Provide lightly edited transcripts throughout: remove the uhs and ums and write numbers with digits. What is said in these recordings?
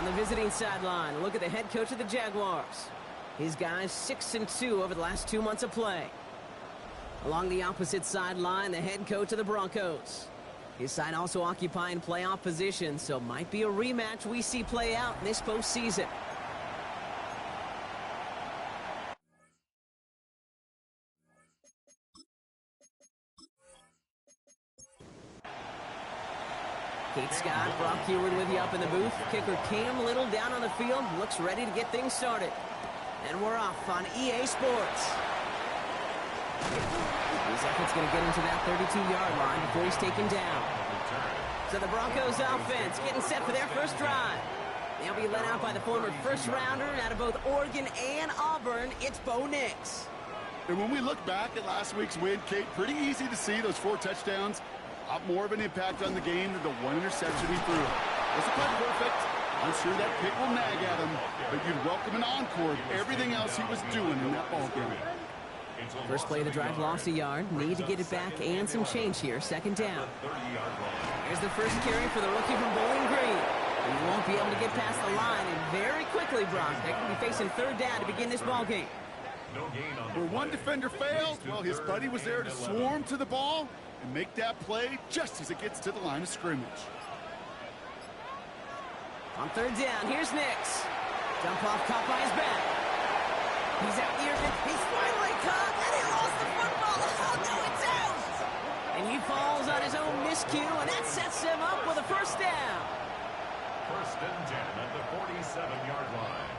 On the visiting sideline, look at the head coach of the Jaguars. His guys 6-2 over the last 2 months of play. Along the opposite sideline, the head coach of the Broncos. His side also occupying playoff position, so might be a rematch we see play out in this postseason. Kate Scott, Brock Heward with you up in the booth. Kicker Cam Little down on the field, looks ready to get things started. And we're off on EA Sports. His effort's going to get him to that 32-yard line before he's taken down. So the Broncos offense getting set for their first drive. They'll be led out by the former first-rounder out of both Oregon and Auburn. It's Bo Nix. And when we look back at last week's win, Kate, pretty easy to see those 4 touchdowns. A lot more of an impact on the game than the 1 interception he threw. Wasn't quite perfect. I'm sure that pick will nag at him, but you'd welcome an encore of everything else he was doing in that ball game. First play of the drive lost a yard. Need to get it back and some change here. Second down. Here's the first carry for the rookie from Bowling Green. He won't be able to get past the line, and very quickly, Brock, they can be facing third down to begin this ball game. Where one defender failed, well, his buddy was there to swarm to the ball and make that play just as it gets to the line of scrimmage. On third down, here's Nix. Jump off, caught by his back. He's out here, he's finally caught, and he lost the football. Oh, no, it's out! And he falls on his own miscue, and that sets him up with a first down. First and 10 at the 47-yard line.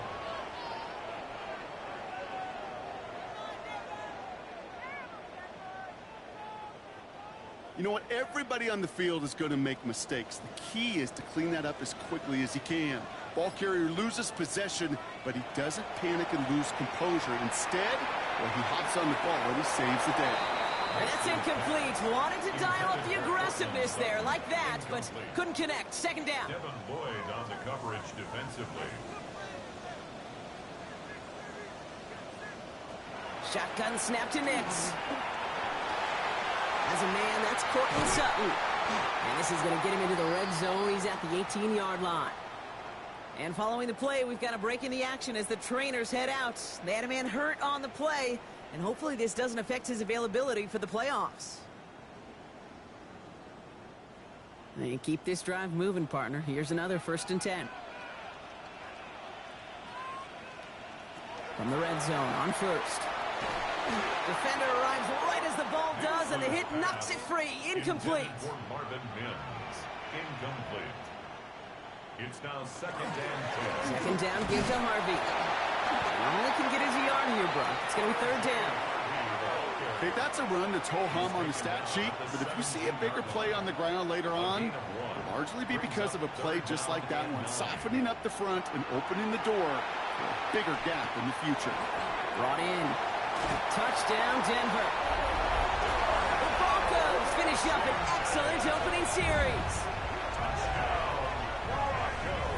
You know what? Everybody on the field is going to make mistakes. The key is to clean that up as quickly as he can. Ball carrier loses possession, but he doesn't panic and lose composure. Instead, well, he hops on the ball and he saves the day. And that's incomplete. Wanted to dial up the aggressiveness there like that, but couldn't connect. Second down. Devin Lloyd on the coverage defensively. Shotgun snap to Nix. As a man, that's Courtland Sutton. And this is going to get him into the red zone. He's at the 18-yard line. And following the play, we've got a break in the action as the trainers head out. They had a man hurt on the play, and hopefully this doesn't affect his availability for the playoffs. And keep this drive moving, partner. Here's another first and 10. From the red zone on first. Defender arrives right as the ball does, and the hit knocks it free. Incomplete. For Marvin Mims. Incomplete. It's now second and 10. Second down, give to Harvey. Only can get his yard here, Brock. It's going to be third down. Okay, that's a run that's ho-hum on the stat sheet, but if you see a bigger play on the ground later on, it'll largely be because of a play just like that one, softening up the front and opening the door for a bigger gap in the future. Brought in. Touchdown, Denver. The Broncos finish up an excellent opening series.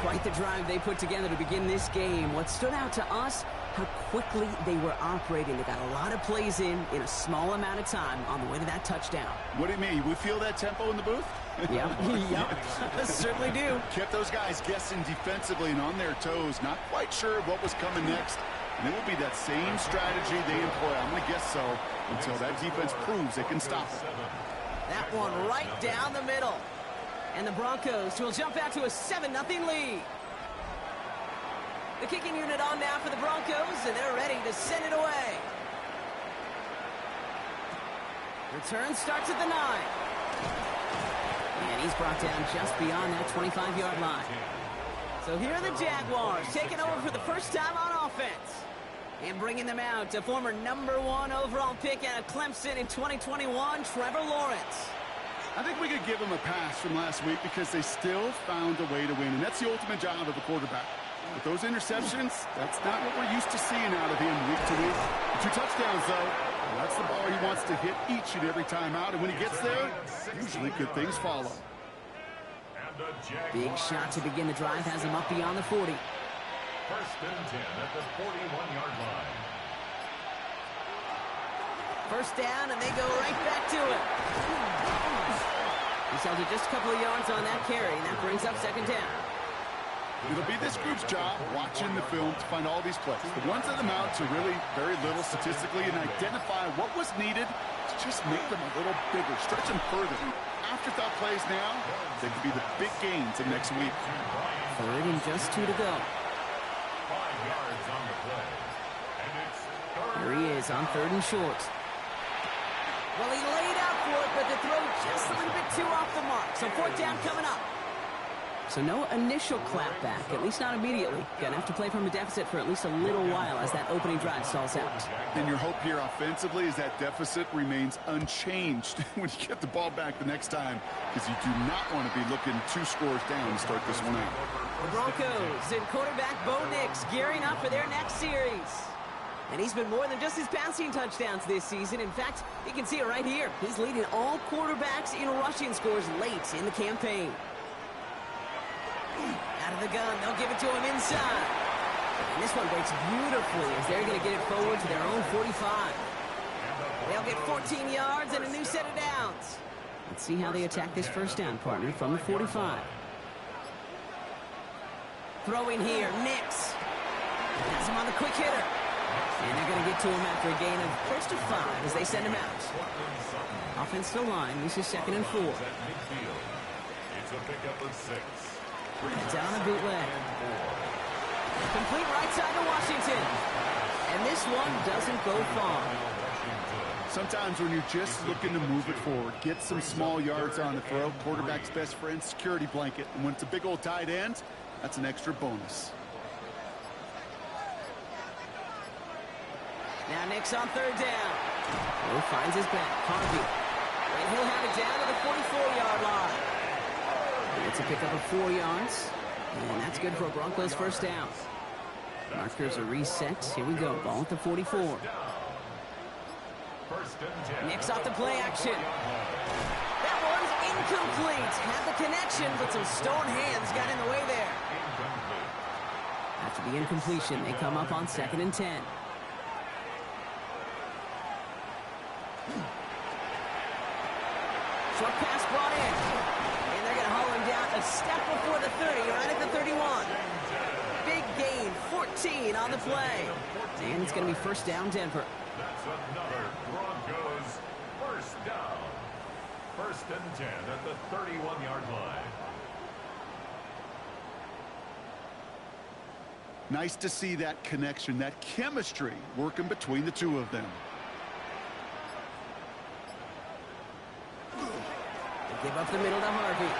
Quite the drive they put together to begin this game. What stood out to us, how quickly they were operating. They got a lot of plays in a small amount of time on the way to that touchdown. What do you mean? We feel that tempo in the booth? Yep, certainly do. Kept those guys guessing defensively and on their toes, not quite sure of what was coming next. And it will be that same strategy they employ, I'm going to guess so, until that defense proves they can stop it. That one right down the middle. And the Broncos will jump out to a 7-0 lead. The kicking unit on now for the Broncos, and they're ready to send it away. Return starts at the 9. And he's brought down just beyond that 25-yard line. So here are the Jaguars taking over for the first time on offense. And bringing them out to former #1 overall pick out of Clemson in 2021, Trevor Lawrence. I think we could give them a pass from last week because they still found a way to win, and that's the ultimate job of a quarterback. With those interceptions, that's not what we're used to seeing out of him week to week. 2 touchdowns, though. That's the ball he wants to hit each and every time out, and when he gets there, usually good things follow. Big shot to begin the drive has him up beyond the 40. First and 10 at the 41-yard line. First down, and they go right back to it. He's held it just a couple of yards on that carry, and that brings up second down. It'll be this group's job watching the film to find all these plays. The ones that amount to really very little statistically and identify what was needed to just make them a little bigger, stretch them further. Afterthought plays now, they could be the big gains of next week. Third and just 2 to go. 5 yards on the play. And it's Here he is on 3rd and short. Well, he laid out for it, but the throw just a little bit too off the mark. So 4th down coming up. So no initial clapback, at least not immediately. Gonna have to play from a deficit for at least a little while as that opening drive stalls out. And your hope here offensively is that deficit remains unchanged when you get the ball back the next time, because you do not want to be looking 2 scores down to start this one out. The Broncos and quarterback Bo Nix gearing up for their next series. And he's been more than just his passing touchdowns this season. In fact, you can see it right here. He's leading all quarterbacks in rushing scores late in the campaign. Out of the gun, they'll give it to him inside. And this one breaks beautifully as they're going to get it forward to their own 45. They'll get 14 yards and a new set of downs. Let's see how they attack this first down, partner, from the 45. Throwing here, Nix. Has him on the quick hitter. And they're going to get to him after a gain of close to 5 as they send him out. Offensive line, this is 2nd and 4. It's a pickup of 6. Down a bootleg. Complete right side to Washington. And this one doesn't go far. Sometimes when you're just looking to move it forward, get some small yards on the throw, quarterback's best friend, security blanket. And when it's a big old tight end, that's an extra bonus. Now Nix on 3rd down. Will finds his back. Harvey. And he'll have it down to the 44-yard line. It's a pickup of 4 yards. And that's good for a Broncos first down. Markers are reset. Here we go. Ball at the 44. Nix off the play action. That one's incomplete. Had the connection, but some stone hands got in the way there. After the incompletion, they come up on 2nd and 10. Short pass brought in. And they're going to haul him down a step before the 30, right at the 31. Big gain, 14 on the play. And it's going to be first down, Denver. That's another Broncos first down. 1st and 10 at the 31-yard line. Nice to see that connection, that chemistry working between the two of them. Give up the middle to Harvey.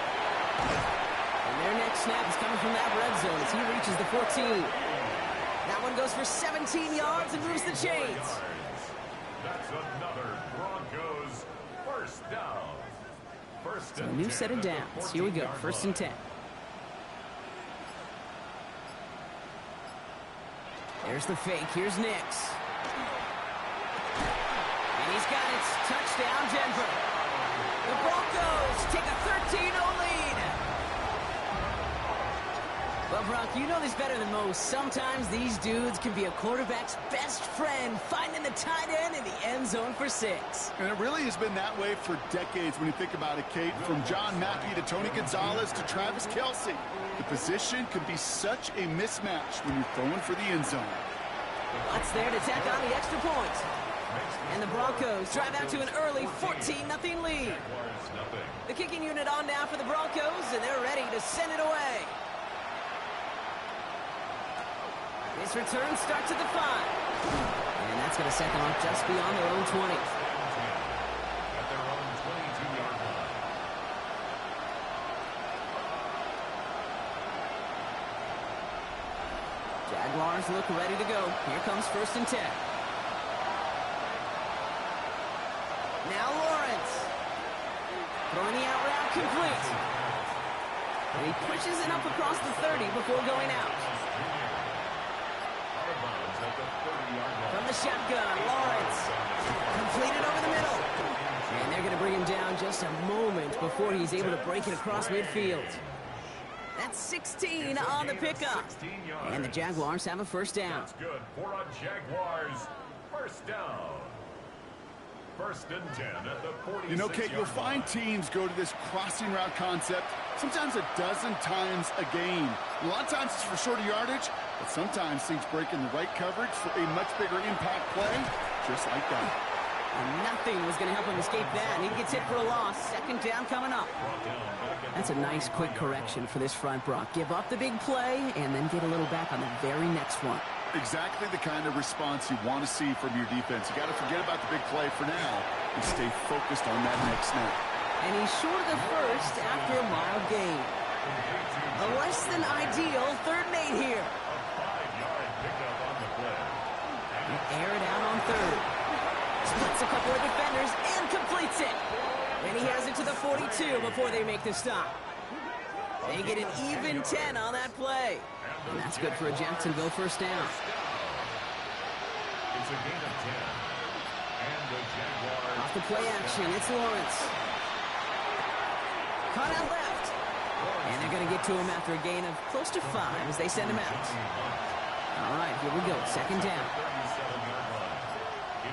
And their next snap is coming from that red zone as he reaches the 14. That one goes for 17 yards and moves the chains. That's another Broncos first down. So a new set of downs. Here we go. 1st and 10. There's the fake. Here's Nix. And he's got it. Touchdown, Denver. The Broncos take a 13-0 lead. Well, Brock, you know this better than most. Sometimes these dudes can be a quarterback's best friend, finding the tight end in the end zone for 6. And it really has been that way for decades when you think about it, Kate. From John Mackey to Tony Gonzalez to Travis Kelce. The position can be such a mismatch when you're throwing for the end zone. What's there to tack on the extra point? And the Broncos drive out to an early 14-0 lead. The kicking unit on now for the Broncos, and they're ready to send it away. This return starts at the 5. And that's going to set them up just beyond their own 20. At their own 22-yard line. Jaguars look ready to go. Here comes 1st and 10. Now Lawrence. Throwing the out route complete. And he pushes it up across the 30 before going out. From the shotgun, Lawrence. Completed over the middle. And they're going to bring him down just a moment before he's able to break it across midfield. That's 16 on the pickup. And the Jaguars have a first down. That's good for a Jaguars first down. First and 10 at the 46-yard You know, Kate, you'll find teams go to this crossing route concept sometimes a dozen times a game. A lot of times it's for shorter yardage, but sometimes teams break in the right coverage for a much bigger impact play, just like that. And nothing was going to help him escape that, and he gets hit for a loss. Second down coming up. That's a nice quick correction for this front, Brock. Give up the big play and then get a little back on the very next one. Exactly the kind of response you want to see from your defense. You got to forget about the big play for now and stay focused on that next snap. And he's short of the first after a mild gain. A less than ideal 3rd and 8 here. A 5-yard pickup on the play. Air it out on 3rd. Splits a couple of defenders and completes it. And he has it to the 42 before they make the stop. They get an even 10 on that play. And that's good for a Jacksonville first down. It's a gain of 10. And the Jaguars. Off the play action, it's Lawrence. Caught out left. And they're going to get to him after a gain of close to 5 as they send him out. All right, here we go. Second down. 37-yard line.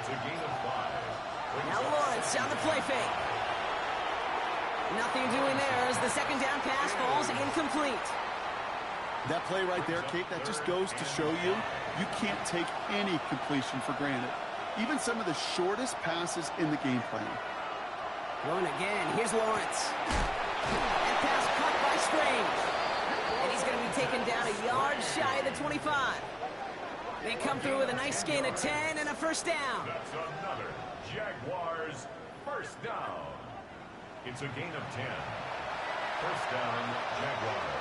It's a gain of 5. Now Lawrence on the play fake. Nothing doing there as the second down pass falls incomplete. That play right there, Kate, that just goes to show you can't take any completion for granted. Even some of the shortest passes in the game plan. Going again. Here's Lawrence. That pass caught by Strange. And he's going to be taken down a yard shy of the 25. They come through with a nice gain of 10 and a first down. That's another Jaguars first down. It's a gain of 10. First down, Jaguars.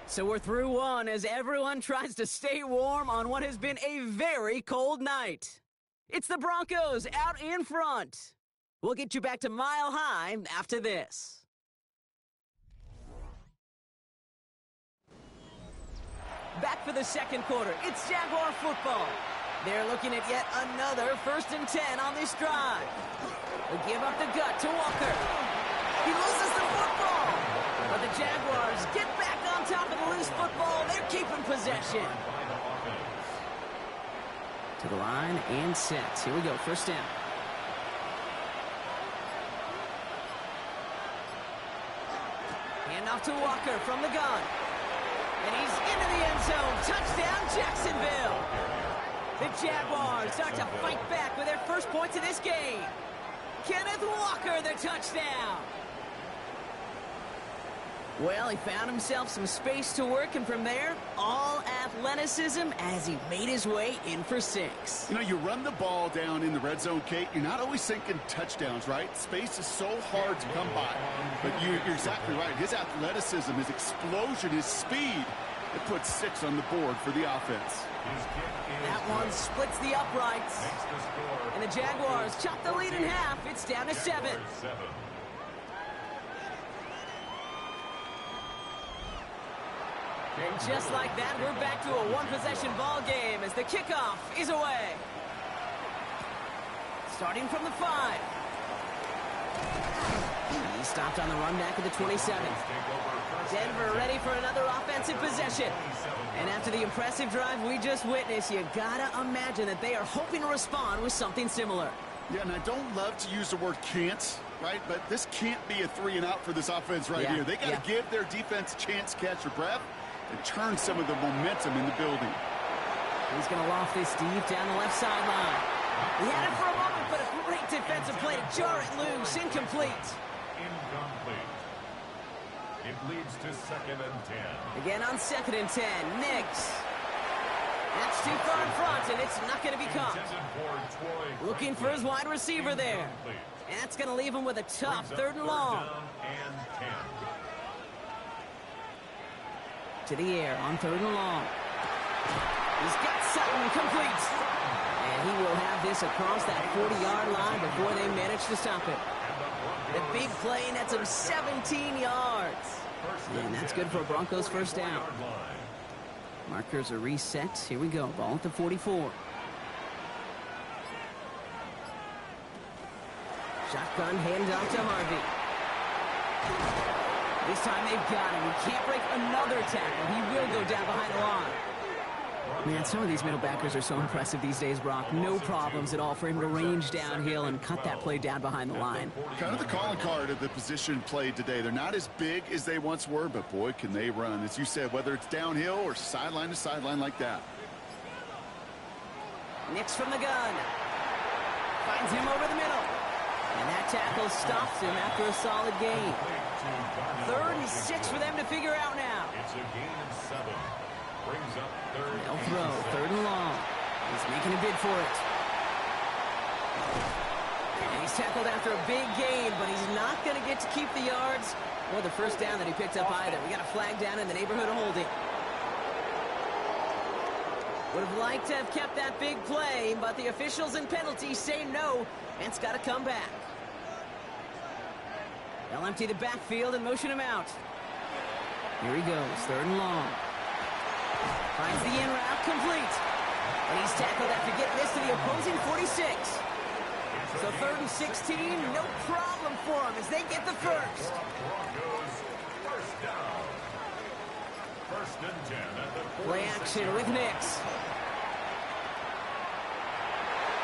So we're through one as everyone tries to stay warm on what has been a very cold night. It's the Broncos out in front. We'll get you back to Mile High after this. Back for the second quarter. It's Jaguar football. They're looking at yet another 1st and 10 on this drive. They give up the gut to Walker. He loses the football. But the Jaguars get back on top of the loose football. They're keeping possession. To the line and set. Here we go. First down. Hand off to Walker from the gun. And he's into the end zone. Touchdown, Jacksonville. The Jaguars start to fight back with their first points of this game. Kenneth Walker, the touchdown. Well, he found himself some space to work, and from there, all athleticism as he made his way in for 6. You know, you run the ball down in the red zone, Kate, you're not always thinking touchdowns, right? Space is so hard to come by. But you're exactly right. His athleticism, his explosion, his speed, it puts 6 on the board for the offense. That one splits the uprights. And the Jaguars chop the lead in half. It's down to 7. And just like that, we're back to a one-possession ball game as the kickoff is away. Starting from the 5. He stopped on the run back at the 27. Denver ready for another offensive possession. And after the impressive drive we just witnessed, you gotta imagine that they are hoping to respond with something similar. Yeah, and I don't love to use the word can't, right? But this can't be a 3-and-out for this offense here. They got to give their defense a chance to catch their breath and turn some of the momentum in the building. He's going to loft this deep down the left sideline. He had it for a moment, but a great defensive play to jar it loose. Incomplete. Incomplete. It leads to 2nd and 10. Again on 2nd and 10. Nix. That's too far in front, and it's not going to be caught. Looking for his wide receiver there. And that's going to leave him with a tough 3rd and long. To the air on 3rd and long. He's got Sutton complete. And he will have this across that 40-yard line before they manage to stop it. The big play nets him 17 yards. And that's good for a Broncos first down. Markers are reset. Here we go. Ball at the 44. Shotgun handoff to Harvey. This time they've got him. He can't break another tackle. He will go down behind the line. Man, some of these middle backers are so impressive these days, Brock. No problems at all for him to range downhill and cut that play down behind the line. Kind of the calling card of the position played today. They're not as big as they once were, but boy, can they run. As you said, whether it's downhill or sideline to sideline like that. Nix from the gun. Finds him over the middle. And that tackle stops him after a solid gain. 3rd and 6 for them to figure out now. It's a gain of 7. Brings up 3rd. They'll throw, 3rd and long. He's making a bid for it. And he's tackled after a big gain, but he's not going to get to keep the yards or the first down that he picked up either. We got a flag down in the neighborhood of holding. Would have liked to have kept that big play, but the officials and penalties say no, and it's got to come back. They'll empty the backfield and motion him out. Here he goes, 3rd and long. Finds the in route, complete. And he's tackled after getting this to the opposing 46. So 3rd and 16, no problem for him as they get the first. Broncos, first down. 1st and 10 at the 46. Play action with Nix.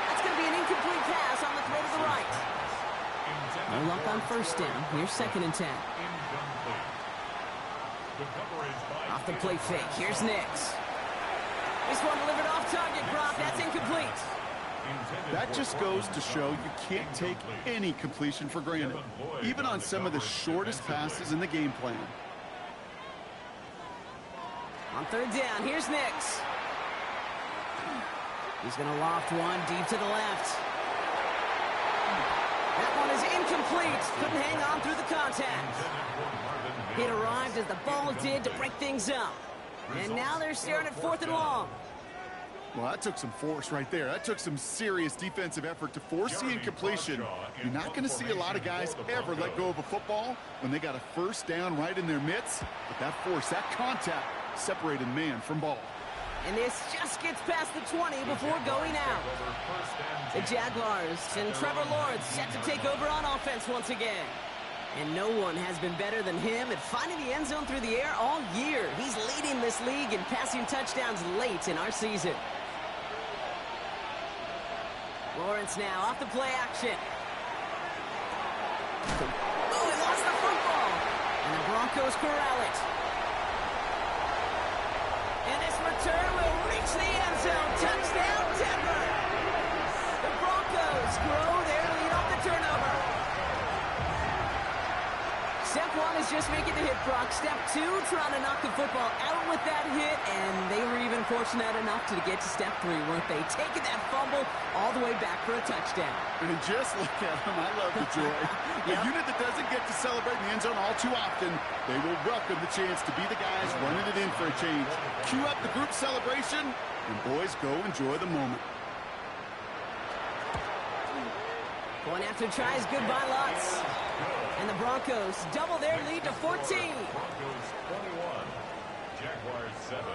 That's going to be an incomplete pass on the throw to the right. No luck on 1st down. Here's 2nd and 10. Off the play fake. Here's Nix. This one delivered off target, Brock. That's incomplete. That just goes to show you can't take any completion for granted, even on some of the shortest passes in the game plan. On 3rd down, here's Nix. He's going to loft one deep to the left. That one is incomplete. Couldn't hang on through the contact. It arrived as the ball did to break things up. And now they're staring at 4th and long. Well, that took some force right there. That took some serious defensive effort to force the incompletion. You're not going to see a lot of guys ever let go of a football when they got a 1st down right in their midst. But that force, that contact, separated man from ball. And this just gets past the 20 before going out. The Jaguars and Trevor Lawrence set to take over on offense once again. And no one has been better than him at finding the end zone through the air all year. He's leading this league in passing touchdowns late in our season. Lawrence now off the play action. Oh, he lost the football. And the Broncos corral it. And this return will reach the end zone. Touchdown, Denver. The Broncos grow their lead off the turnover. Step 1 is just making the hit, Brock. Step 2, trying to knock the football out with that hit, and they were even fortunate enough to get to step 3, weren't they? Taking that fumble all the way back for a touchdown. And just look at them. I love the joy. A unit that doesn't get to celebrate in the end zone all too often, they will welcome the chance to be the guys running it in for a change. Cue up the group celebration, and boys, go enjoy the moment. Going after tries, goodbye lots. And the Broncos double their lead to 14. Broncos 21, Jaguars 7.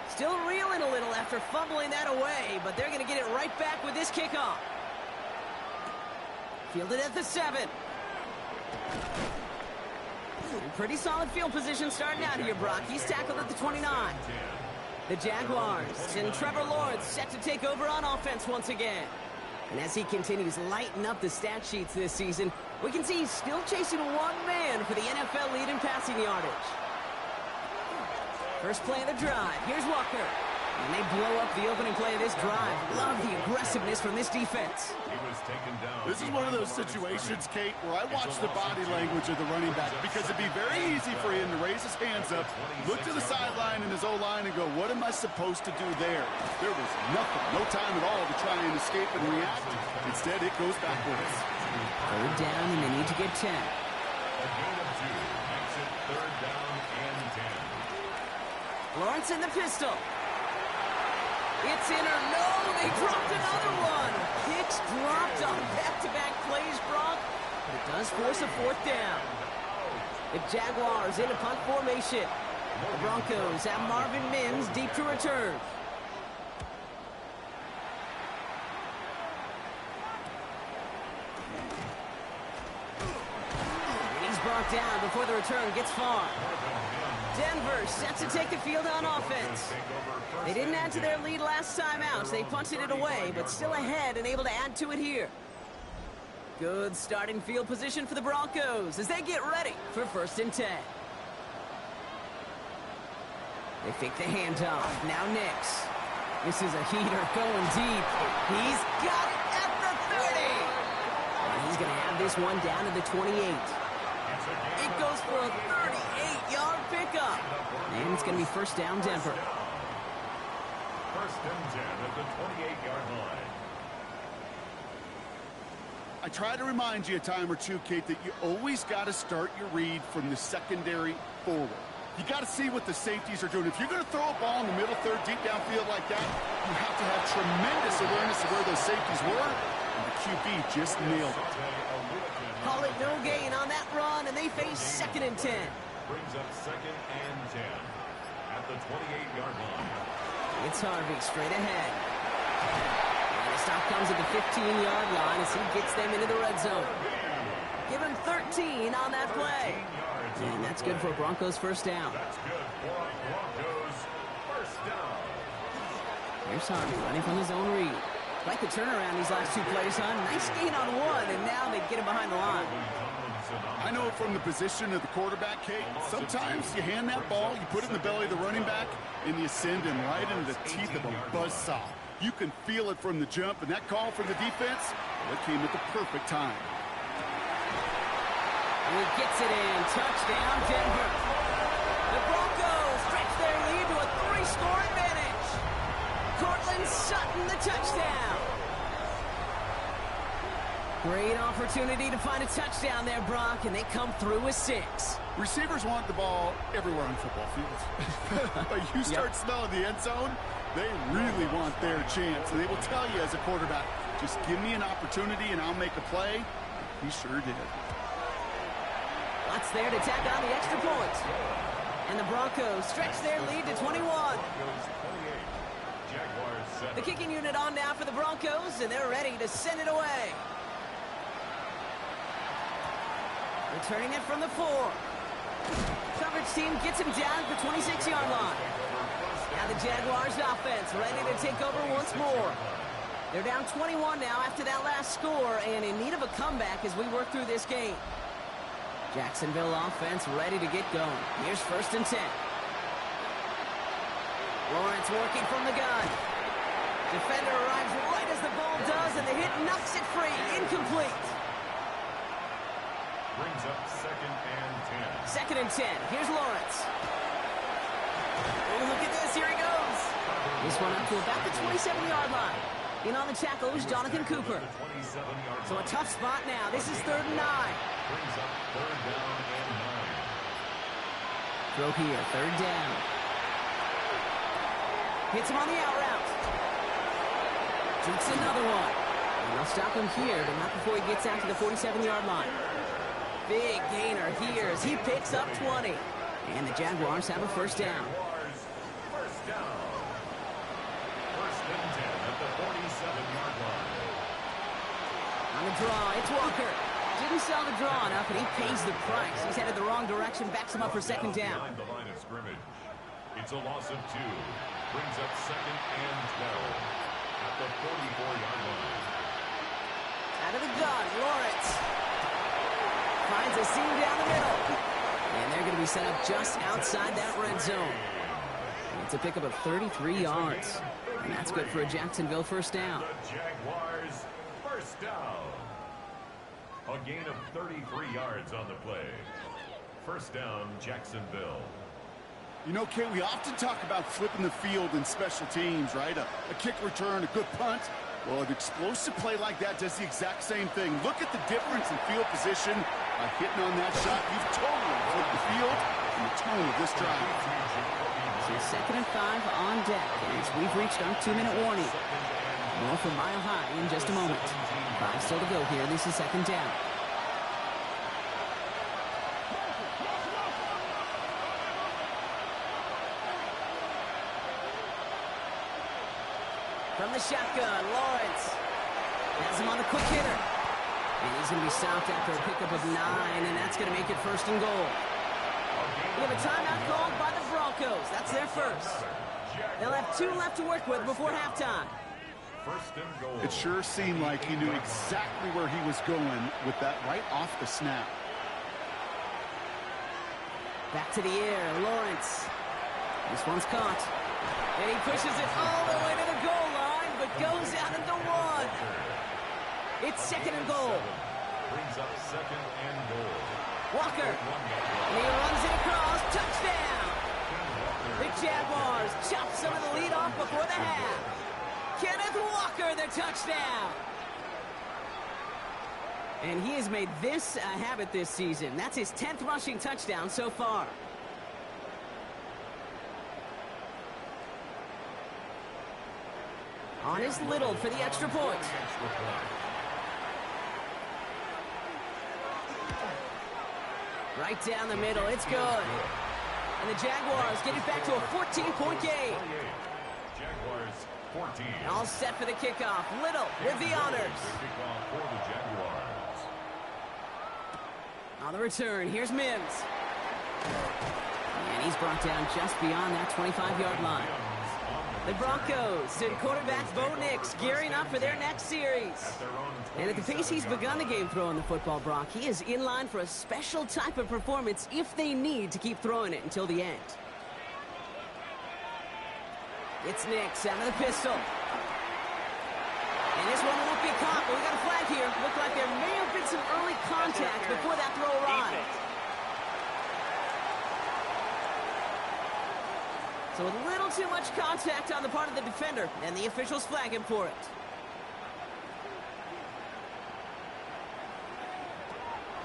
Still reeling a little after fumbling that away, but they're going to get it right back with this kickoff. Fielded at the 7. Pretty solid field position starting out here, Brock. He's tackled at the 29. The Jaguars and Trevor Lawrence set to take over on offense once again. And as he continues lighting up the stat sheets this season, we can see he's still chasing one man for the NFL lead in passing yardage. First play of the drive. Here's Walker. And they blow up the opening play of this drive. Love the aggressiveness from this defense. This is one of those situations, Kate, where I watch the body language of the running back because it'd be very easy for him to raise his hands up, look to the sideline in his O-line and go, what am I supposed to do there? There was nothing, no time at all to try and escape and react. Instead, it goes backwards. 3rd down, and they need to get 10. A gain of 2 makes it 3rd down and 10. Lawrence in the pistol. It's in or no, they dropped another one. Picks dropped on back-to-back plays, Brock, but it does force a 4th down. The Jaguars in a punt formation. The Broncos have Marvin Mims deep to return. And he's brought brought down before the return gets far. Denver set to take the field on offense. They didn't add to their lead last time out. They punted it away, but still ahead and able to add to it here. Good starting field position for the Broncos as they get ready for 1st and 10. They fake the handoff. Now Nix. This is a heater going deep. He's got it at the 30. And he's going to have this one down to the 28. It goes for a 38-yard pickup. And it's going to be 1st down Denver. 1st and 10 at the 28-yard line. I try to remind you a time or two, Kate, that you always got to start your read from the secondary forward. You got to see what the safeties are doing. If you're going to throw a ball in the middle third, deep downfield like that, you have to have tremendous awareness of where those safeties were, and the QB just nailed it. Call it no gain on that run, and they face 2nd and 10. Brings up 2nd and 10 at the 28-yard line. It's Harvey straight ahead. And the stop comes at the 15-yard line as he gets them into the red zone. Give him 13 on that play. And that's good for Broncos 1st down. That's good for Broncos 1st down. Here's Harvey running from his own read. Like the turnaround these last 2 plays, huh? Nice gain on one, and now they get him behind the line. I know from the position of the quarterback, Kate, sometimes you hand that ball, you put it in the belly of the running back, and you send him right into the teeth of a buzzsaw. You can feel it from the jump, and that call from the defense, well, it came at the perfect time. He gets it in. Touchdown, Denver. The Broncos stretch their lead to a 3-score advantage. Cortland Sutton, the touchdown. Great opportunity to find a touchdown there, Brock, and they come through with 6. Receivers want the ball everywhere on football fields. But you start smelling the end zone, they really want their chance. And they will tell you as a quarterback, just give me an opportunity and I'll make a play. He sure did. Watts there to tack on the extra point. And the Broncos stretch their lead to 21. The kicking unit on now for the Broncos, and they're ready to send it away. Returning it from the 4. Coverage team gets him down at the 26-yard line. Now the Jaguars offense ready to take over once more. They're down 21 now after that last score, and in need of a comeback as we work through this game. Jacksonville offense ready to get going. Here's 1st and 10. Lawrence working from the gun. Defender arrives right as the ball does, and the hit knocks it free. Incomplete. Brings up 2nd and 10. 2nd and 10. Here's Lawrence. Oh, look at this. Here he goes. This one up to about the 27-yard line. In on the tackle is Jonathan Cooper. So a tough spot now. This is 3rd and 9. Brings up 3rd down and 9. Throw here, 3rd down. Hits him on the out route. Shoots another one. And they'll stop him here, but not before he gets out to the 47-yard line. Big gainer here as he picks up 20. And the Jaguars have a 1st down. Jaguars 1st down. 1st and 10 at the 47-yard line. On the draw, it's Walker. Didn't sell the draw enough, and he pays the price. He's headed the wrong direction, backs him up for 2nd down. Behind the line of scrimmage. It's a loss of 2. Brings up 2nd and 12 at the 44-yard line. Out of the gun, Lawrence. Finds a seam down the middle. And they're going to be set up just outside that red zone. It's a pickup of 33 yards. And that's good for a Jacksonville 1st down. The Jaguars 1st down. A gain of 33 yards on the play. 1st down, Jacksonville. You know, Kate, we often talk about flipping the field in special teams, right? A kick return, a good punt. Well, an explosive play like that does the exact same thing. Look at the difference in field position by hitting on that shot. You've totally flipped the field and the tone of this drive. So 2nd and 5 on deck as we've reached our 2-minute warning. More from Mile High in just a moment. 5 still to go here. This is 2nd down. From the shotgun, Lawrence has him on the quick hitter. And he's going to be stopped after a pickup of 9, and that's going to make it 1st and goal. We have a timeout called by the Broncos. That's their first. They'll have 2 left to work with before halftime. 1st and goal. It sure seemed like he knew exactly where he was going with that right off the snap. Back to the air, Lawrence. This one's caught. And he pushes it all the way to the goal line, but goes out at the 1. It's 2nd and goal. Brings up 2nd and goal. Walker. And he runs it across. Touchdown. The Jaguars chop some of the lead off before the half. Kenneth Walker, the touchdown. And he has made this a habit this season. That's his 10th rushing touchdown so far. On is Little for the extra point. Right down the middle, it's good. And the Jaguars get it back to a 14-point game. Jaguars 14. All set for the kickoff. Little with the honors. Kickoff for the Jaguars. On the return, here's Mims. And he's brought down just beyond that 25-yard line. The Broncos and quarterback Bo Nix gearing up for their next series. And at the pace he's begun the game throwing the football, Brock, he is in line for a special type of performance if they need to keep throwing it until the end. It's Nix out of the pistol. And this one won't be caught, but we got a flag here. Looked like there may have been some early contact before that throw arrived. So a little too much contact on the part of the defender, and the officials flag him for it.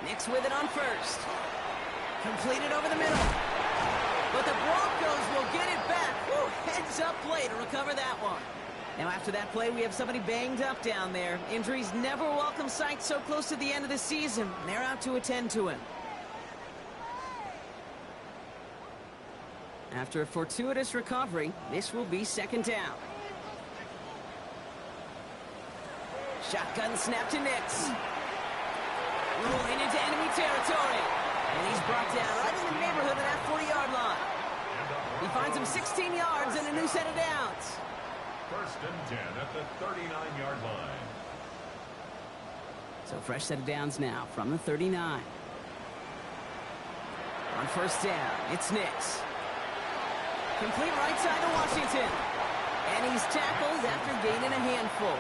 Nix with it on first. Completed over the middle. But the Broncos will get it back. Woo, heads up play to recover that one. Now after that play, we have somebody banged up down there. Injuries never a welcome sight so close to the end of the season. They're out to attend to him. After a fortuitous recovery, this will be 2nd down. Shotgun snap to Nix. Rolling into enemy territory. And he's brought down right in the neighborhood of that 40-yard line. He finds him 16 yards and a new set of downs. 1st and 10 at the 39-yard line. So fresh set of downs now from the 39. On 1st down, it's Nix. Complete right side to Washington. And he's tackled after gaining a handful.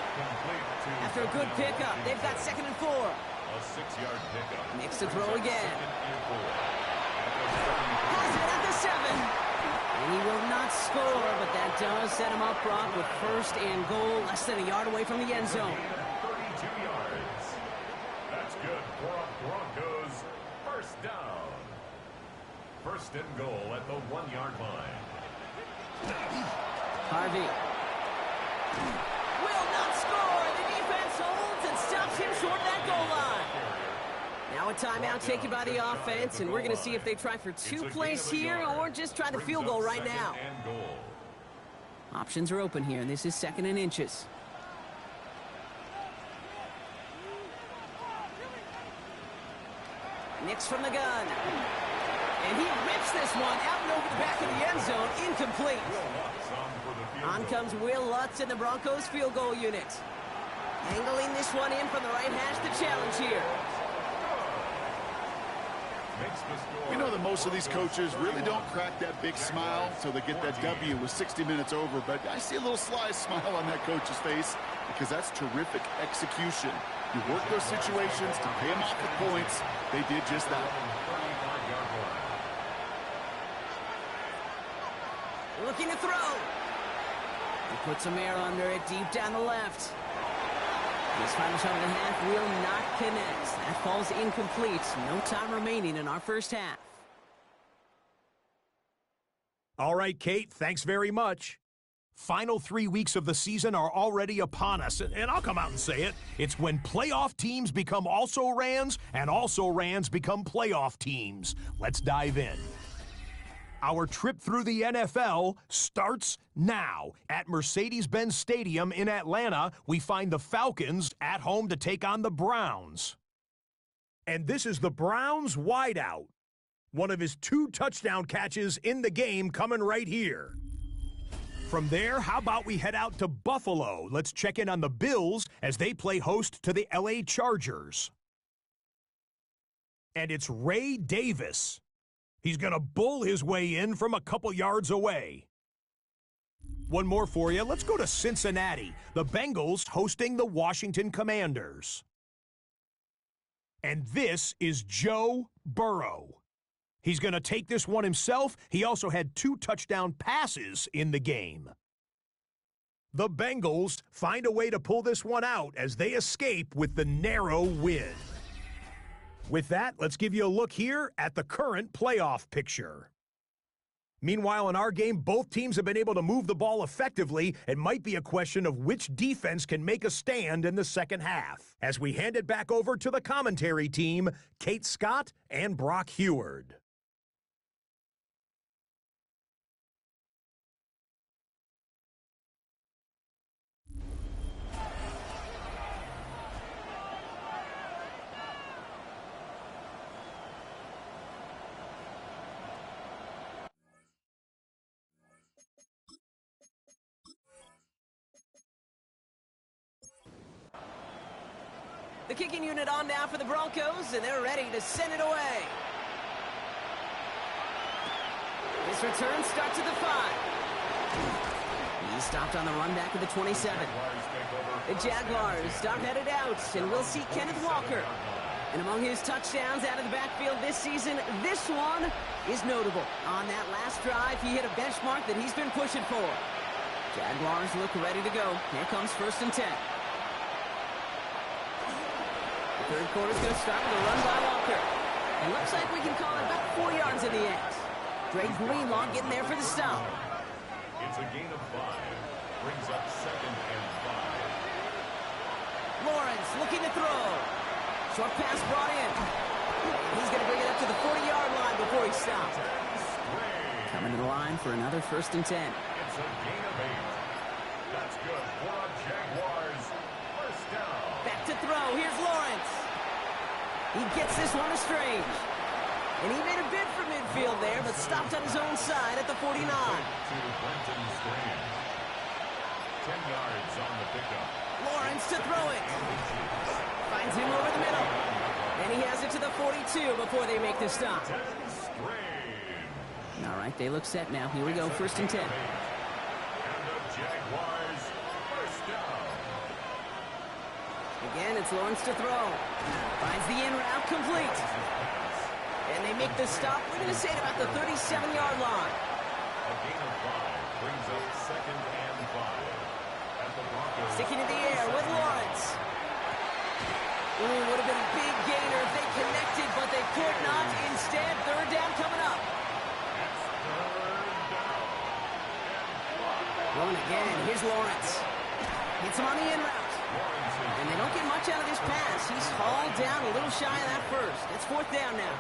After a good pickup, they've got 2nd and 4. A 6-yard pickup. Nix to throw again. Has it at the 7. And he will not score, but that does set him up, Brock, with 1st and goal, less than a yard away from the end zone. 32 yards. That's good for a Broncos 1st down. 1st and goal at the 1-yard line. Harvey. Will not score. The defense holds and stops him short of that goal line. Now a timeout taken by the offense, and we're going to see if they try for 2 plays here or just try the field goal right now. Options are open here, and this is 2nd and inches. Nix from the gun. And he rips this one out and over the back of the end zone. Incomplete. On comes Will Lutz in the Broncos field goal unit. Angling this one in from the right hash, the challenge here. We know that most of these coaches really don't crack that big smile until they get that W with 60 minutes over, but I see a little sly smile on that coach's face because that's terrific execution. You work those situations to pay them off with points. They did just that. Looking to throw. He puts some air under it deep down the left. This final shot of the half will not connect. That falls incomplete. No time remaining in our first half. All right, Kate, thanks very much. Final 3 weeks of the season are already upon us, and I'll come out and say it. It's when playoff teams become also-rans, and also-rans become playoff teams. Let's dive in. Our trip through the NFL starts now. At Mercedes-Benz Stadium in Atlanta, we find the Falcons at home to take on the Browns. And this is the Browns wideout. One of his 2 touchdown catches in the game coming right here. From there, how about we head out to Buffalo? Let's check in on the Bills as they play host to the LA Chargers. And it's Ray Davis. He's going to bull his way in from a couple yards away. One more for you. Let's go to Cincinnati. The Bengals hosting the Washington Commanders. And this is Joe Burrow. He's going to take this one himself. He also had 2 touchdown passes in the game. The Bengals find a way to pull this one out as they escape with the narrow win. With that, let's give you a look here at the current playoff picture. Meanwhile, in our game, both teams have been able to move the ball effectively. It might be a question of which defense can make a stand in the second half. As we hand it back over to the commentary team, Kate Scott and Brock Heward. The kicking unit on now for the Broncos, and they're ready to send it away. This return starts at the 5. He's stopped on the run back at the 27. The Jaguars start headed out, and we'll see Kenneth Walker. And among his touchdowns out of the backfield this season, this one is notable. On that last drive, he hit a benchmark that he's been pushing for. Jaguars look ready to go. Here comes 1st and 10. Third quarter's going to start with a run by Walker. It looks like we can call it about 4 yards in the end. Dre Greenlaw getting there for the stop. It's a gain of 5. Brings up 2nd and 5. Lawrence looking to throw. Short pass brought in. He's going to bring it up to the 40-yard line before he stops. Coming to the line for another 1st and 10. It's a gain of 8. That's good for a Jaguars. First down. Back to throw. Here's Lawrence. He gets this one to Strange. And he made a bid for midfield there, but stopped on his own side at the 49. To Brenton Strange. 10 yards on the pickup. Lawrence to throw it. Finds him over the middle. And he has it to the 42 before they make the stop. All right, they look set now. Here we go, 1st and 10. And the Jaguars first down. Again, it's Lawrence to throw. Finds the in route complete. And they make the stop. We're going to say at about the 37-yard line. A gain of 5 brings up 2nd and 5. At the Broncos. Sticking in the air with Lawrence. Ooh, would have been a big gainer if they connected, but they could not. Instead, 3rd down coming up. That's 3rd down. Going again. Here's Lawrence. Hits him on the in route. And they don't get much out of this pass. He's hauled down a little shy of that first. It's 4th down now.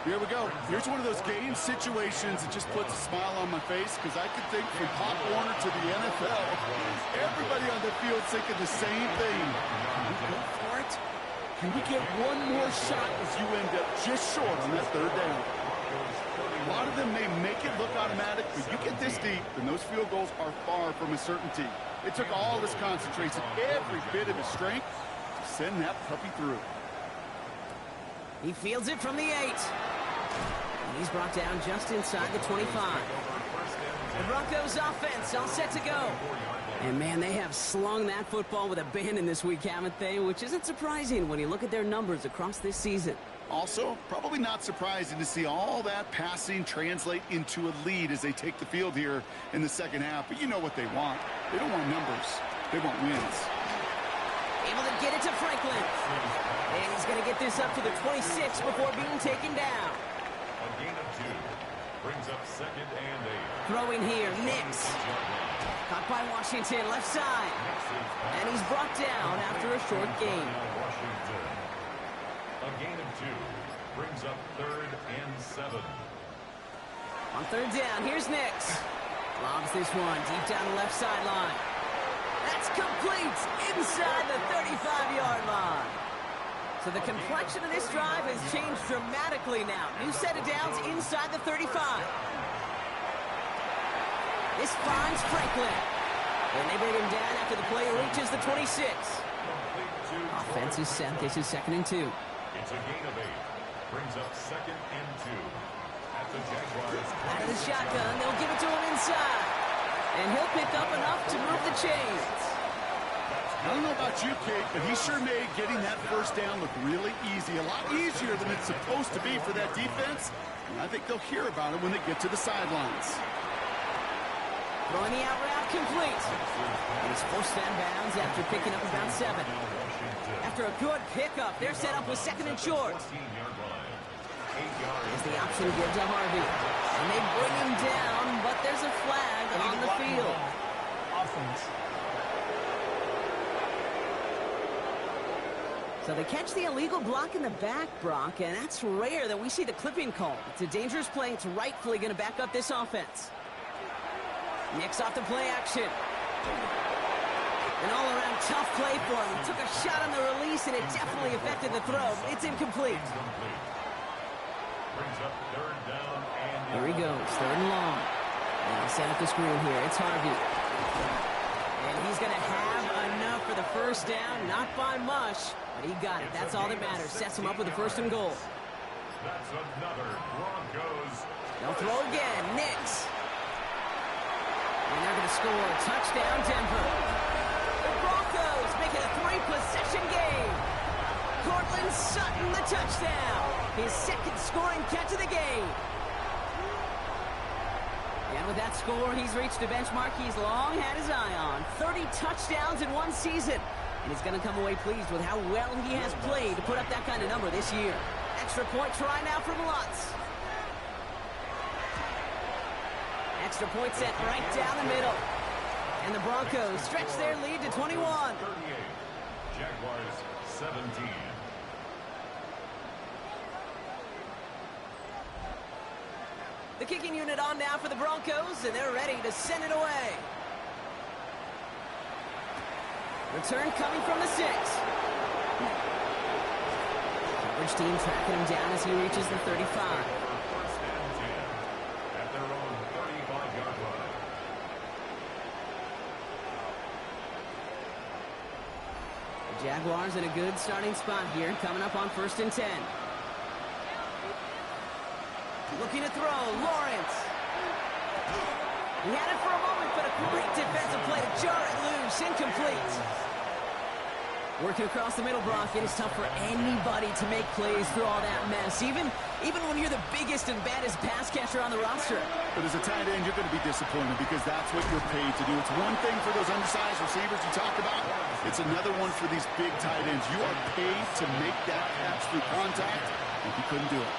Here we go. Here's one of those game situations that just puts a smile on my face because I could think from Pop Warner to the NFL, everybody on the field thinking the same thing. Can we go for it? Can we get one more shot as you end up just short on that 3rd down? A lot of them may make it look automatic, but you get this deep, and those field goals are far from a certainty. It took all his concentration, every bit of his strength, to send that puppy through. He fields it from the 8. And he's brought down just inside the 25. The Broncos offense all set to go. And man, they have slung that football with abandon this week, haven't they? Which isn't surprising when you look at their numbers across this season. Also, probably not surprising to see all that passing translate into a lead as they take the field here in the second half. But you know what they want. They don't want numbers. They want wins. Able to get it to Franklin. And he's going to get this up to the 26 before being taken down. A gain of 2 brings up 2nd and 8. Throwing here, Nix. Caught by Washington, left side. And he's brought down after a short gain. Washington. A gain of 2 brings up 3rd and 7. On 3rd down, here's Nix. Lobs this one deep down the left sideline. That's complete inside the 35-yard line. So the complexion of this drive has changed dramatically now. New set of downs inside the 35. This finds Franklin. And they bring him down after the play reaches the 26. Offense is set. This is 2nd and 2. It's a gain of 8. Brings up 2nd and 2. At the Jaguars. Out of the shotgun, they'll give it to him inside. And he'll pick up enough to move the chains. I don't know about you, Kate, but he sure made getting that first down look really easy. A lot easier than it's supposed to be for that defense. And I think they'll hear about it when they get to the sidelines. Throwing the out route complete. And he's forced out of bounds after picking up about 7. After a good pickup, they're set up with 2nd and short. There's the option to give to Harvey. And they bring him down, but there's a flag on the field. Offense. So they catch the illegal block in the back, Brock, and that's rare that we see the clipping call. It's a dangerous play. It's rightfully going to back up this offense. Nicks off the play action. An all-around tough play for him. He took a shot on the release, and it definitely affected the throw. It's incomplete. Here he goes, 3rd and long. And he'll set up the screen here. It's Harvey. And he's going to have enough for the first down. Not by much, but he got it. That's all that matters. Sets him up with the 1st and goal. That's another Broncos. They'll throw again. Nicks. And they're going to score. Touchdown, Denver. The Broncos make it a 3-possession game. Cortland Sutton, the touchdown. His 2nd scoring catch of the game. And with that score, he's reached a benchmark he's long had his eye on. 30 touchdowns in one season. And he's going to come away pleased with how well he has played to put up that kind of number this year. Extra point try now from Lutz. Extra point set right down the middle. And the Broncos stretch their lead to 21. 38. Jaguars 17. The kicking unit on now for the Broncos, and they're ready to send it away. Return coming from the 6. Coverage team tracking him down as he reaches the 35. 1st and 10 at their own 35-yard line. The Jaguars in a good starting spot here, coming up on 1st and 10. Looking to throw, Lawrence. He had it for a moment, but a great defensive play to jar it loose, incomplete. Working across the middle, Brock, it is tough for anybody to make plays through all that mess, even when you're the biggest and baddest pass catcher on the roster. But as a tight end, you're going to be disappointed because that's what you're paid to do. It's one thing for those undersized receivers you talk about. It's another one for these big tight ends. You are paid to make that catch through contact, and he couldn't do it.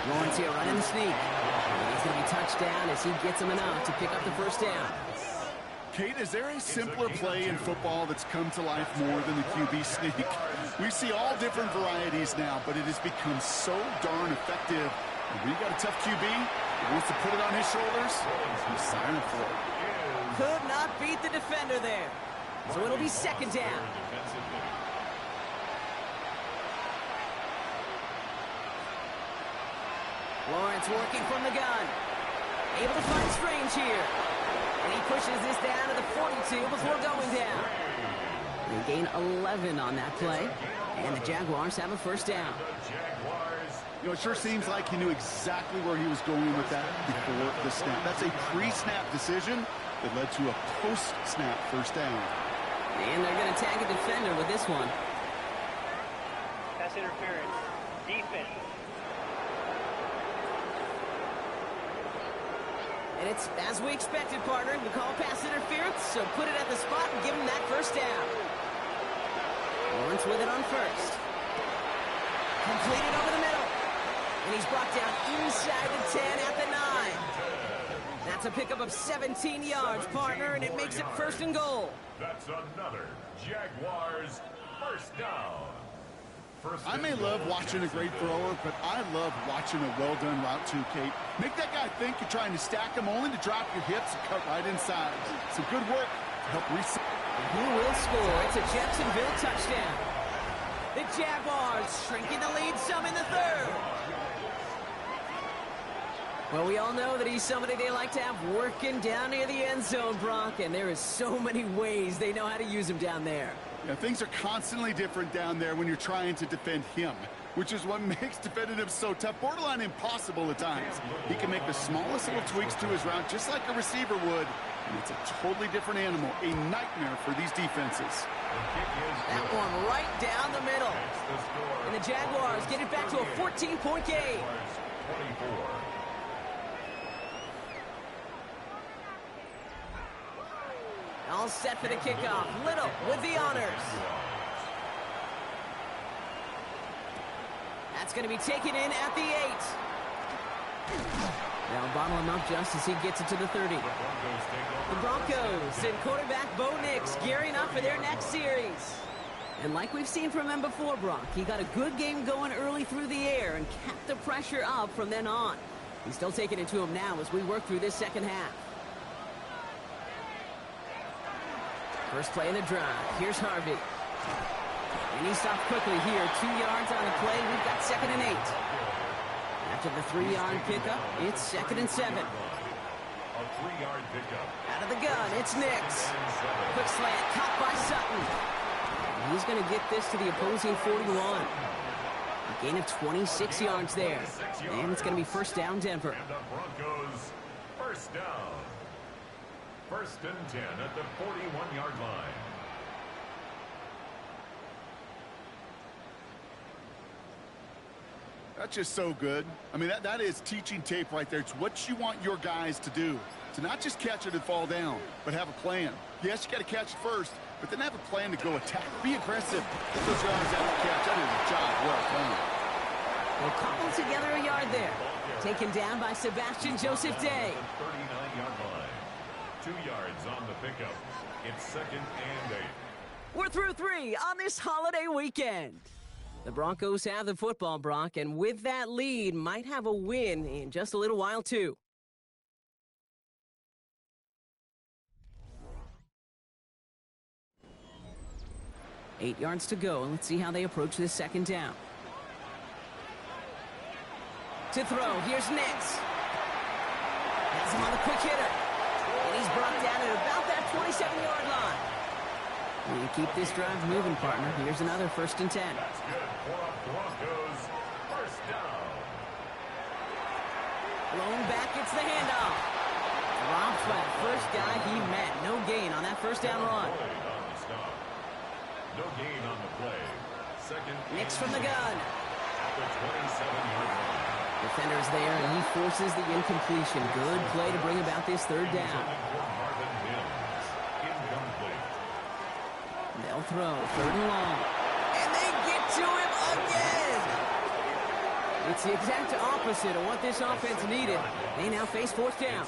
Lawrence here running the sneak. And he's going to be touched down as he gets him enough to pick up the 1st down. Kate, is there a simpler play in football that's come to life more than the QB sneak? We see all different varieties now, but it has become so darn effective. And when you got a tough QB who wants to put it on his shoulders, he's signing for it. Could not beat the defender there. So it'll be 2nd down. Lawrence working from the gun. Able to find Strange here. And he pushes this down to the 42 before going down. They gain 11 on that play. And the Jaguars have a 1st down. You know, it sure seems like he knew exactly where he was going with that before the snap. That's a pre-snap decision that led to a post-snap 1st down. And they're going to tag a defender with this one. Pass interference. Defense. And it's as we expected, partner. We call pass interference, so put it at the spot and give him that 1st down. Lawrence with it on 1st. Completed over the middle. And he's brought down inside the 10 at the 9. That's a pickup of 17 yards, partner, and it makes it 1st and goal. That's another Jaguars 1st down. I may love watching a great thrower, but I love watching a well-done route too, Kate. Make that guy think you're trying to stack him only to drop your hips and cut right inside. Some good work to help reset. He will score. It's a Jacksonville touchdown. The Jaguars shrinking the lead some in the third. Well, we all know that he's somebody they like to have working down near the end zone, Brock, and there is so many ways they know how to use him down there. Yeah, things are constantly different down there when you're trying to defend him, which is what makes defending him so tough, borderline impossible at times. He can make the smallest little tweaks to his route just like a receiver would, and it's a totally different animal, a nightmare for these defenses. That one right down the middle. And the Jaguars get it back to a 14-point game. 24. All set for the kickoff. Little with the honors. That's going to be taken in at the 8. They'll bottle him up just as he gets it to the 30. The Broncos and quarterback Bo Nix gearing up for their next series. And like we've seen from him before, Brock, he got a good game going early through the air and kept the pressure up from then on. He's still taking it to him now as we work through this second half. First play in the drive. Here's Harvey. And he stopped quickly here. 2 yards on the play. We've got 2nd and 8. After the 3-yard pickup, it's 2nd and 7. A 3-yard pickup. Out of the gun, it's Nix. Quick slant, caught by Sutton. He's going to get this to the opposing 41. A gain of 26 yards there. And it's going to be first down, Denver. And the Broncos first down. 1st and 10 at the 41-yard line. That's just so good. I mean, that is teaching tape right there. It's what you want your guys to do. To not just catch it and fall down, but have a plan. Yes, you got to catch it first, but then have a plan to go attack. Be aggressive. Get those yards out of the catch. That is a job well done. They'll cobble together a yard there. Taken down by Sebastian Joseph Day. 39-yard line. 2 yards on the pickup. It's 2nd and 8. We're through 3 on this holiday weekend. The Broncos have the football, Brock, and with that lead, might have a win in just a little while, too. Eight yards to go. Let's see how they approach this second down. To throw, here's Nix. Has him on the quick hitter. And he's brought down at about that 27-yard line. You keep this drive moving, partner. Here's another 1st and 10. That's good for a Broncos first down. Blown back, it's the handoff. Dropped by the first guy he met. No gain on that first down run. On the stop. No gain on the play. 2nd Nix from the gun. at the 27-yard line. Defender's there, and he forces the incompletion. Good play to bring about this third down. They'll throw, 3rd and long. And they get to him again! It's the exact opposite of what this offense needed. They now face 4th down.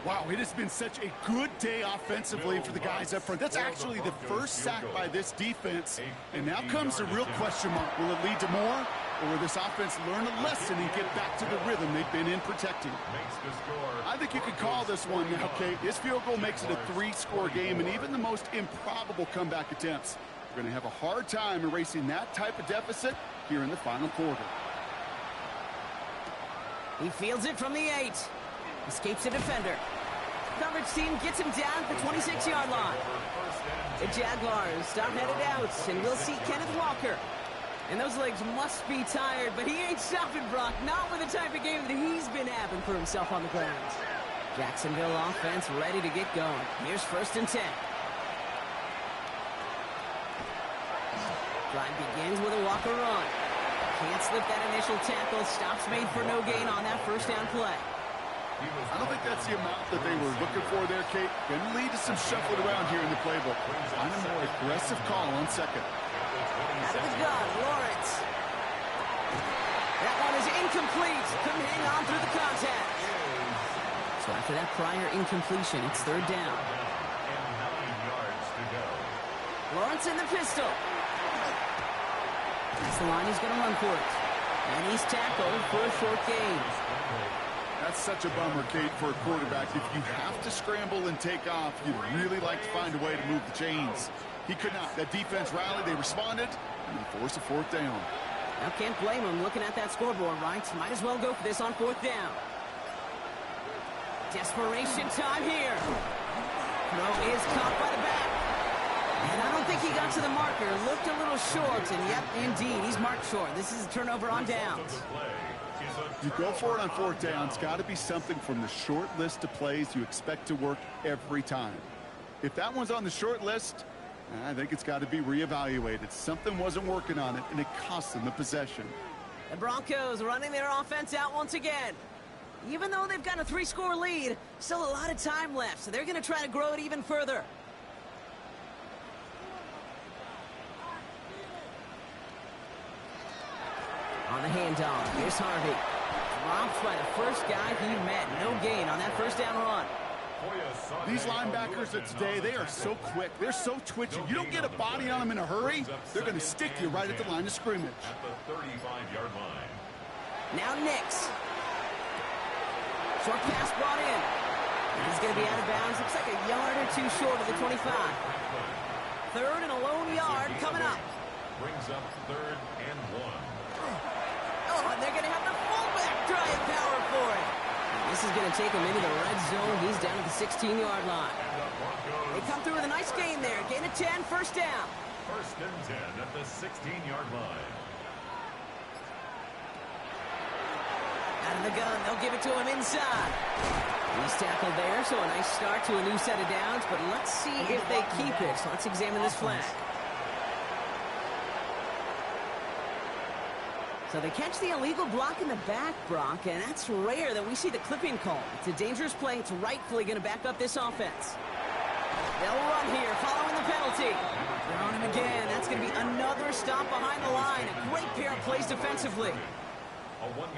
Wow, it has been such a good day offensively for the guys up front. That's actually the first sack by this defense. And now comes the real question mark. Will it lead to more? Or will this offense learn a lesson and get back to the rhythm they've been in protecting? I think you could call this one now, Kate. This field goal makes it a 3-score game, and even the most improbable comeback attempts are going to have a hard time erasing that type of deficit here in the final quarter. He fields it from the 8. Escapes the defender. Coverage team gets him down at the 26-yard line. The Jaguars stop headed out, and we'll see Kenneth Walker. And those legs must be tired, but he ain't stopping, Brock. Not with the type of game that he's been having for himself on the ground. Jacksonville offense ready to get going. Here's 1st and 10. Drive begins with a Walker run. Can't slip that initial tackle. Stops made for no gain on that first down play. I don't think that's the amount that they were looking for there, Kate. Going to lead to some shuffling around here in the playbook. Find a more aggressive call on 2nd. Out of the gun, Lawrence. That one is incomplete. Couldn't hang on through the contact. So after that prior incompletion, it's 3rd down. And 9 yards to go. Lawrence in the pistol. That's the line he's going to run for it. And he's tackled for a short gain. That's such a bummer, Kate, for a quarterback. If you have to scramble and take off, you'd really like to find a way to move the chains. He could not. That defense rallied, they responded, and they forced a fourth down. Now, can't blame him looking at that scoreboard, right? Might as well go for this on fourth down. Desperation time here. Throw is caught by the back. And I don't think he got to the marker. Looked a little short, and yep, indeed, he's marked short. This is a turnover on downs. You go for it on fourth down. It's got to be something from the short list of plays you expect to work every time. If that one's on the short list, I think it's got to be reevaluated. Something wasn't working on it, and it cost them the possession. The Broncos running their offense out once again. Even though they've got a 3-score lead, still a lot of time left, so they're going to try to grow it even further. On the handoff, here's Harvey. Dropped by the first guy he met. No gain on that first down run. These linebackers of today, they are so quick. They're so twitchy. You don't get a body on them in a hurry, they're going to stick you right at the line of scrimmage. At the 35-yard line. Now Nix. Short pass brought in. He's going to be out of bounds. Looks like a yard or two short of the 25. Third and a lone yard coming up. Brings up 3rd and 1. Oh, and they're going to have the fullback trying power for it. And this is going to take him into the red zone. He's down at the 16-yard line. They come through with a nice gain there. Gain of 10, first down. 1st and 10 at the 16-yard line. Out of the gun, they'll give it to him inside. He's tackled there, so a nice start to a new set of downs, but let's see if they keep it. So let's examine this flag. So they catch the illegal block in the back, Brock, and that's rare that we see the clipping call. It's a dangerous play. It's rightfully going to back up this offense. They'll run here following the penalty. They're on him again. That's going to be another stop behind the line. A great pair of plays defensively.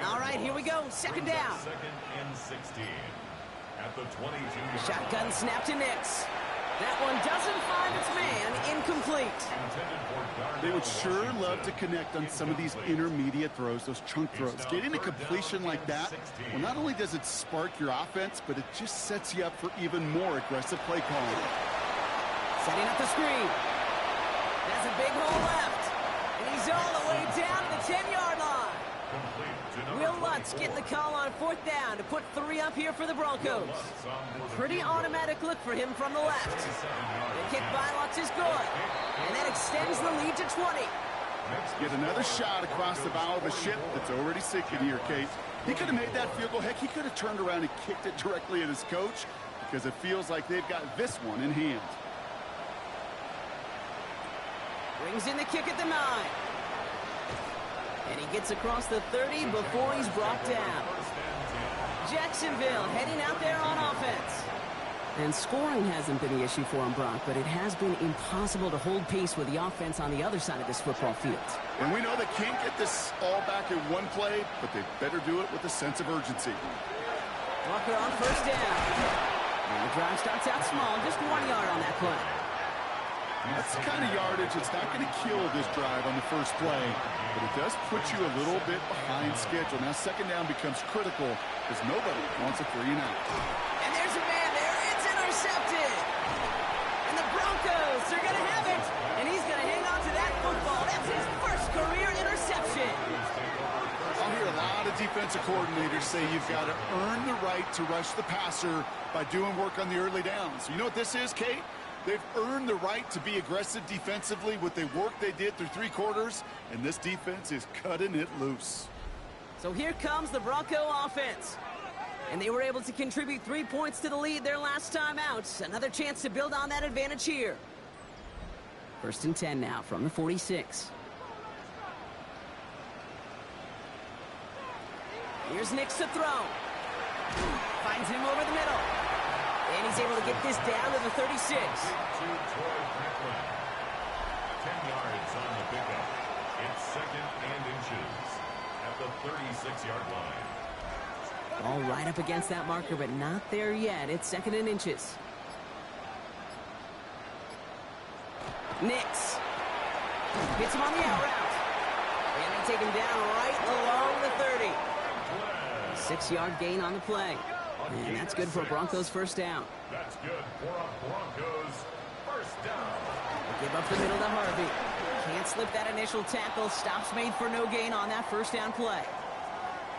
All right, here we go. Second down. 2nd and 16. At the 22. Shotgun snap to Nix. That one doesn't find its man. Incomplete. They would sure love to connect on some of these intermediate throws, those chunk throws. Getting a completion like that, well, not only does it spark your offense, but it just sets you up for even more aggressive play calling. Setting up the screen. That's a big hole left. And he's all the way down to the 10-yard line. Will Lutz getting the call on fourth down to put 3 up here for the Broncos. A pretty automatic look for him from the left. The kick by Lutz is good. And that extends the lead to 20. Get another shot across the bow of a ship that's already sinking here, Kate. He could have made that field goal. Heck, he could have turned around and kicked it directly at his coach because it feels like they've got this one in hand. Brings in the kick at the 9. And he gets across the 30 before he's brought down. Jacksonville heading out there on offense. And scoring hasn't been the issue for him, Brock, but it has been impossible to hold pace with the offense on the other side of this football field. And we know they can't get this all back in one play, but they better do it with a sense of urgency. Walker on first down. And the drive starts out small, just 1 yard on that play. That's the kind of yardage that's not going to kill this drive on the first play, but it does put you a little bit behind schedule. Now second down becomes critical because nobody wants a 3 and out. And there's a man there. It's intercepted. And the Broncos are going to have it. And he's going to hang on to that football. That's his first career interception. I'll hear a lot of defensive coordinators say you've got to earn the right to rush the passer by doing work on the early downs. You know what this is, Kate? They've earned the right to be aggressive defensively with the work they did through 3 quarters, and this defense is cutting it loose. So here comes the Bronco offense. And they were able to contribute 3 points to the lead their last time out. Another chance to build on that advantage here. 1st and 10 now from the 46. Here's Nix to throw. Finds him over the middle. And he's able to get this down to the 36. 10 yards on the pickup. It's 2nd and inches at the 36-yard line. All right up against that marker, but not there yet. It's 2nd and inches. Nix. Hits him on the out route. And they take him down right along the 30. 6-yard gain on the play. And that's good for Broncos first down. That's good for a Broncos first down. The Give up the middle to Harvey. Can't slip that initial tackle. Stops made for no gain on that first down play.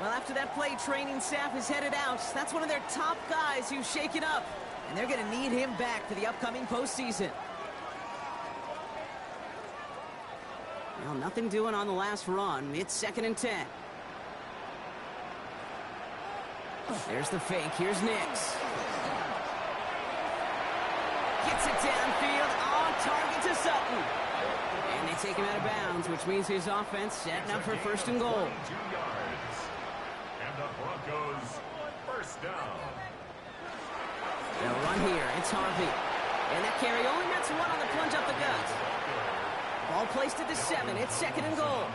Well, after that play, training staff is headed out. That's one of their top guys who's shaken up. And they're going to need him back for the upcoming postseason. Well, nothing doing on the last run. It's 2nd and 10. There's the fake. Here's Nix. Gets it downfield, on target to Sutton. And they take him out of bounds, which means his offense setting up for 1st and goal. 2 yards. And the Broncos first down. They'll run here. It's Harvey. And that carry only gets 1 on the plunge up the gut. Ball placed at the 7. It's 2nd and goal.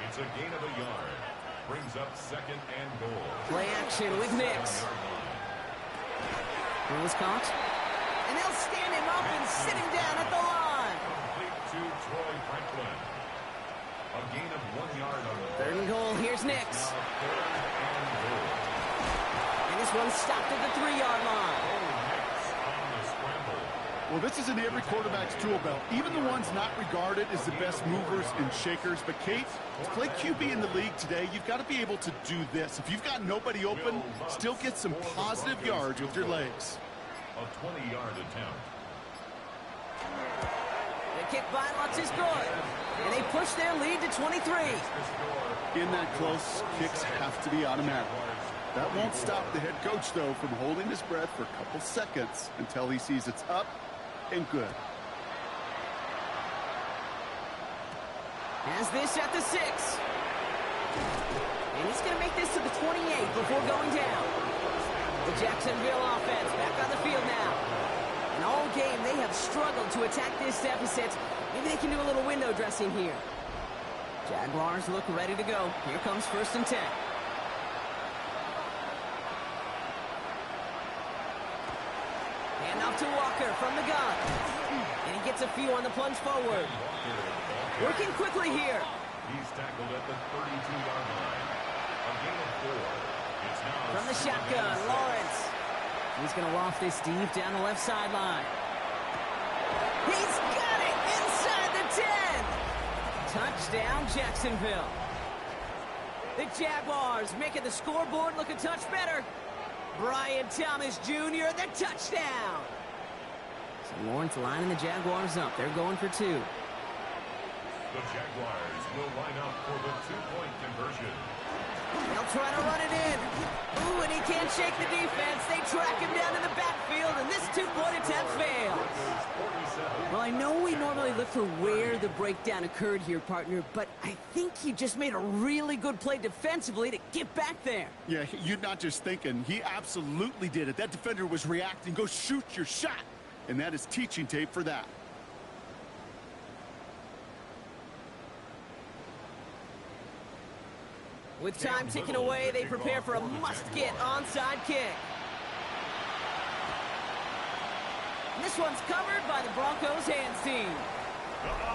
It's a gain of a yard. Brings up 2nd and goal. Play action with Nix. Ball is caught. And they'll stand him up and sit him down at the line. Complete to Troy Franklin. A gain of 1 yard on the 3rd and goal. Here's Nix. Now 3rd and goal. And this one stopped at the 3-yard line. Well, this is in every quarterback's tool belt, even the ones not regarded as the best movers and shakers. But, Kate, to play QB in the league today, you've got to be able to do this. If you've got nobody open, still get some positive yards with your legs. A 20-yard attempt. The kick by Lutz is good. And they push their lead to 23. In that close, kicks have to be automatic. That won't stop the head coach, though, from holding his breath for a couple seconds until he sees it's up and good. Has this at the 6. And he's going to make this to the 28 before going down. The Jacksonville offense back on the field now. And all game, they have struggled to attack this deficit. Maybe they can do a little window dressing here. Jaguars look ready to go. Here comes 1st and 10. Hand off to Walker from the gun. And he gets a few on the plunge forward. Working quickly here. He's tackled at the 32-yard line. A gain of 4. It's now From the shotgun, Lawrence. He's going to waft this deep down the left sideline. He's got it inside the 10. Touchdown, Jacksonville. The Jaguars making the scoreboard look a touch better. Brian Thomas Jr., the touchdown. So Lawrence lining the Jaguars up. They're going for 2. The Jaguars will line up for the 2-point conversion. They'll try to run it in. Ooh, and he can't shake the defense. They track him down in the backfield, and this 2-point attempt fails. Well, I know we normally look for where the breakdown occurred here, partner, but I think he just made a really good play defensively to get back there. Yeah, you're not just thinking. He absolutely did it. That defender was reacting. Go shoot your shot. And that is teaching tape for that. With time ticking away, they prepare for a must-get onside kick. And this one's covered by the Broncos hands team.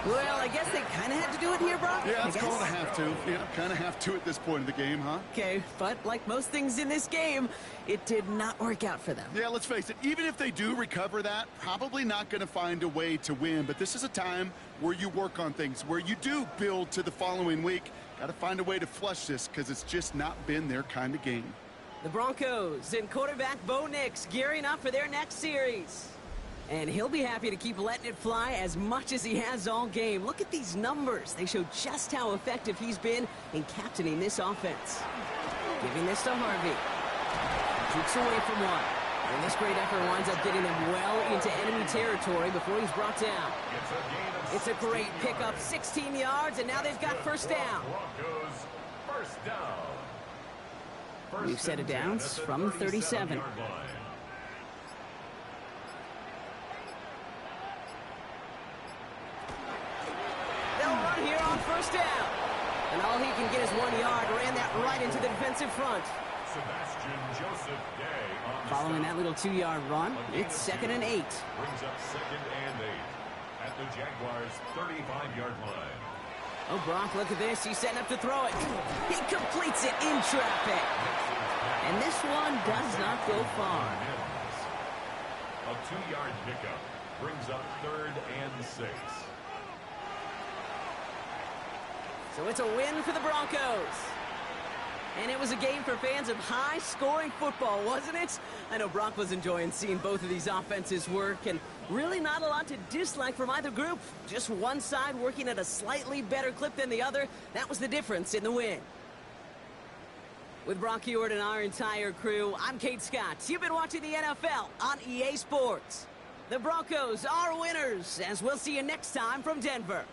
Well, I guess they kind of had to do it here, Brock. Yeah, it's called a have to. Yeah, kind of have to at this point in the game, huh? Okay, but like most things in this game, it did not work out for them. Yeah, let's face it. Even if they do recover that, probably not going to find a way to win. But this is a time where you work on things, where you do build to the following week. Got to find a way to flush this because it's just not been their kind of game. The Broncos and quarterback Bo Nix gearing up for their next series. And he'll be happy to keep letting it fly as much as he has all game. Look at these numbers. They show just how effective he's been in captaining this offense. Giving this to Harvey. Keeps away from one. And this great effort winds up getting them well into enemy territory before he's brought down. It's a great pickup, 16 yards, and now they've got 1st down. Broncos first down. We've set it down from 37. They'll run here on 1st down. And all he can get is 1 yard. Ran that right into the defensive front. Sebastian Joseph Day on Following that little 2-yard run, it's 2nd and 8. Brings up 2nd and 8 at the Jaguars' 35-yard line. Oh, Brock, look at this. He's setting up to throw it. He completes it in traffic. And this one does not go far. A 2-yard pickup brings up 3rd and 6. So it's a win for the Broncos. And it was a game for fans of high-scoring football, wasn't it? I know Brock was enjoying seeing both of these offenses work, and really not a lot to dislike from either group. Just one side working at a slightly better clip than the other. That was the difference in the win. With Brock Ewart and our entire crew, I'm Kate Scott. You've been watching the NFL on EA Sports. The Broncos are winners, as we'll see you next time from Denver.